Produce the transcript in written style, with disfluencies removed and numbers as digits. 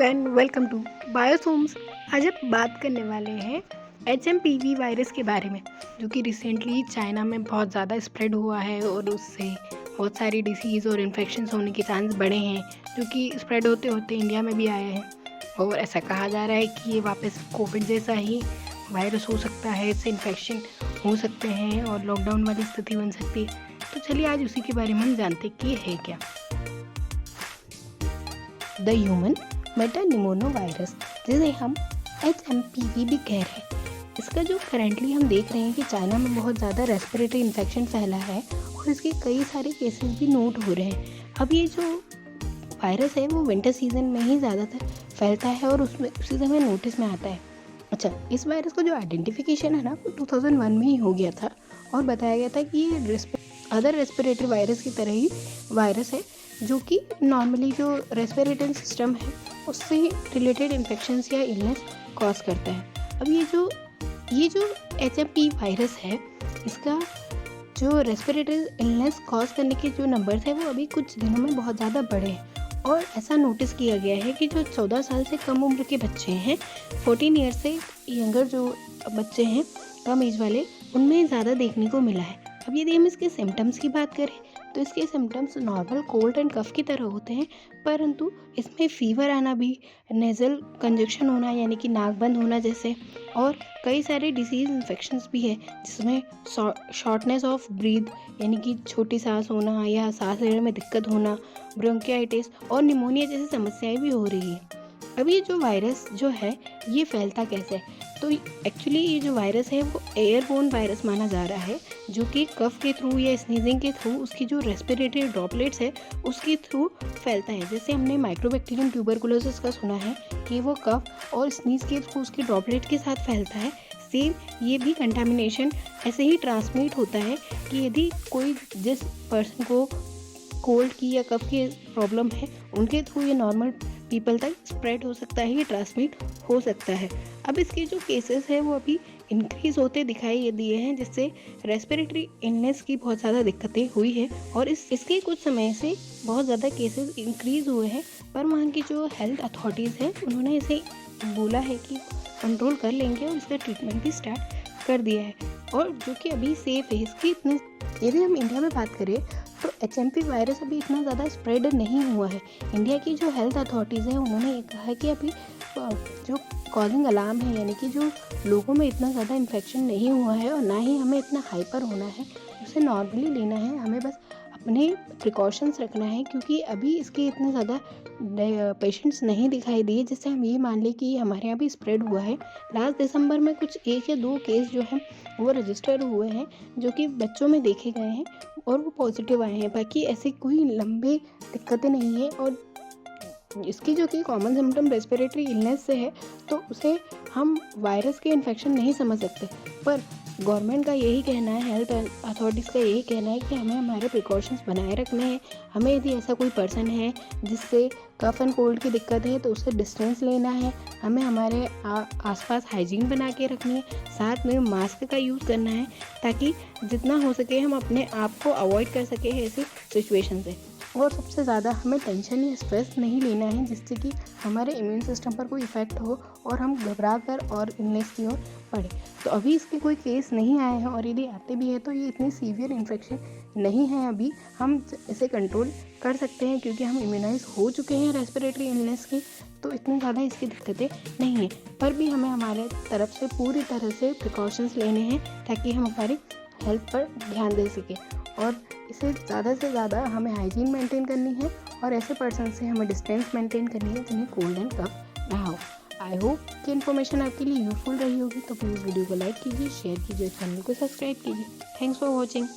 Everyone, welcome to बायोसोम्स। आज हम बात करने वाले हैं HMPV वायरस के बारे में, जो कि रिसेंटली चाइना में बहुत ज़्यादा स्प्रेड हुआ है और उससे बहुत सारी डिसीज़ और इन्फेक्शंस होने के चांस बढ़े हैं, जो कि स्प्रेड होते होते इंडिया में भी आए हैं। और ऐसा कहा जा रहा है कि ये वापस कोविड जैसा ही वायरस हो सकता है, इससे इन्फेक्शन हो सकते हैं और लॉकडाउन वाली स्थिति बन सकती है। तो चलिए आज उसी के बारे में हम जानते हैं कि ये है क्या। द ह्यूमन मेटानिमोनो वायरस, जिसे हम HMPV भी कह रहे हैं, इसका जो करेंटली हम देख रहे हैं कि चाइना में बहुत ज़्यादा रेस्पिरेटरी इन्फेक्शन फैला है और इसके कई सारे केसेस भी नोट हो रहे हैं। अब ये जो वायरस है वो विंटर सीजन में ही ज़्यादातर फैलता है और उसमें उसी समय नोटिस में आता है। अच्छा, इस वायरस का जो आइडेंटिफिकेशन है ना, वो 2001 में ही हो गया था और बताया गया था कि ये अदर रेस्पिरेटरी वायरस की तरह ही वायरस है, जो कि नॉर्मली जो रेस्पिरेटरी सिस्टम है उससे रिलेटेड इन्फेक्शंस या इलनेस कॉज करता है। अब ये जो HMP वायरस है, इसका जो रेस्पिरेटरी इलनेस कॉज करने के जो नंबर्स हैं वो अभी कुछ दिनों में बहुत ज़्यादा बढ़े हैं और ऐसा नोटिस किया गया है कि जो 14 साल से कम उम्र के बच्चे हैं, 14 ईयर से यंगर जो बच्चे हैं कम एज वाले, उनमें ज़्यादा देखने को मिला है। अब यदि हम इसके सिम्टम्स की बात करें तो इसके सिम्टम्स नॉर्मल कोल्ड एंड कफ की तरह होते हैं, परंतु इसमें फीवर आना भी, नेज़ल कंजक्शन होना यानी कि नाक बंद होना जैसे, और कई सारे डिसीज़ इन्फेक्शंस भी है, जिसमें शॉर्टनेस ऑफ ब्रीथ यानी कि छोटी सांस होना या सांस लेने में दिक्कत होना, ब्रोंकियाइटिस और निमोनिया जैसी समस्याएं भी हो रही है। अब ये जो वायरस जो है ये फैलता कैसे है? तो एक्चुअली ये जो वायरस है वो एयरबोर्न वायरस माना जा रहा है, जो कि कफ के थ्रू या स्नीजिंग के थ्रू उसकी जो रेस्पिरेटरी ड्रॉपलेट्स है उसके थ्रू फैलता है। जैसे हमने माइक्रोबैक्टीरियम ट्यूबरकुलोसिस का सुना है कि वो कफ और स्नीज के थ्रू उसकी ड्रॉपलेट के साथ फैलता है, सेम ये भी कंटामिनेशन ऐसे ही ट्रांसमिट होता है कि यदि कोई जिस पर्सन को कोल्ड की या कफ की प्रॉब्लम है उनके थ्रू ये नॉर्मल पीपल तक स्प्रेड हो सकता है, ये ट्रांसमिट हो सकता है। अब इसके जो केसेस हैं वो अभी इंक्रीज़ होते दिखाई दिए हैं, जिससे रेस्पिरेटरी इलनेस की बहुत ज़्यादा दिक्कतें हुई है और इसके कुछ समय से बहुत ज़्यादा केसेस इंक्रीज़ हुए हैं। पर वहाँ की जो हेल्थ अथॉरिटीज़ हैं उन्होंने इसे बोला है कि कंट्रोल कर लेंगे और इसका ट्रीटमेंट भी स्टार्ट कर दिया है और जो कि अभी सेफ है। इसकी इतने यदि हम इंडिया में बात करें तो HMP वायरस अभी इतना ज़्यादा स्प्रेड नहीं हुआ है। इंडिया की जो हेल्थ अथॉरिटीज़ हैं उन्होंने ये कहा है कि अभी जो कॉजिंग अलार्म है यानी कि जो लोगों में इतना ज़्यादा इन्फेक्शन नहीं हुआ है और ना ही हमें इतना हाइपर होना है, उसे नॉर्मली लेना है, हमें बस अपने प्रिकॉशंस रखना है, क्योंकि अभी इसके इतने ज़्यादा पेशेंट्स नहीं दिखाई दिए जिससे हम ये मान लें कि हमारे यहाँ भी स्प्रेड हुआ है। लास्ट दिसंबर में कुछ 1 या 2 केस जो हैं वो रजिस्टर हुए हैं, जो कि बच्चों में देखे गए हैं और वो पॉजिटिव आए हैं। बाकी ऐसी कोई लंबी दिक्कतें नहीं है और इसकी जो कि कॉमन सिम्टम रेस्पिरेटरी इलनेस से है तो उसे हम वायरस के इन्फेक्शन नहीं समझ सकते। पर गवर्नमेंट का यही कहना है, हेल्थ अथॉरिटीज़ का यही कहना है कि हमें हमारे प्रिकॉशंस बनाए रखने हैं। हमें यदि ऐसा कोई पर्सन है जिससे कफ एंड कोल्ड की दिक्कत है तो उससे डिस्टेंस लेना है, हमें हमारे आसपास हाइजीन बना के रखनी है, साथ में मास्क का यूज़ करना है, ताकि जितना हो सके हम अपने आप को अवॉइड कर सकें ऐसी सिचुएशन से। और सबसे ज़्यादा हमें टेंशन या स्ट्रेस नहीं लेना है जिससे कि हमारे इम्यून सिस्टम पर कोई इफ़ेक्ट हो और हम घबरा कर और इलनेस की ओर पड़े। तो अभी इसके कोई केस नहीं आए हैं और यदि आते भी हैं तो ये इतनी सीवियर इन्फेक्शन नहीं है। अभी हम इसे कंट्रोल कर सकते हैं क्योंकि हम इम्यूनाइज हो चुके हैं रेस्पिरेटरी इलनेस की, तो इतनी ज़्यादा इसकी दिक्कतें नहीं हैं। पर भी हमें हमारे तरफ से पूरी तरह से प्रिकॉशंस लेने हैं ताकि हम हमारी हेल्थ पर ध्यान दे सकें और इसे ज़्यादा से ज़्यादा हमें हाइजीन मेंटेन करनी है और ऐसे पर्सन से हमें डिस्टेंस मेंटेन करनी है जिन्हें कोल्ड एंड कफ ना हो। आई होप कि इन्फॉर्मेशन आपके लिए यूजफुल रही होगी, तो प्लीज़ वीडियो को लाइक कीजिए, शेयर कीजिए, चैनल को सब्सक्राइब कीजिए। Thanks for watching.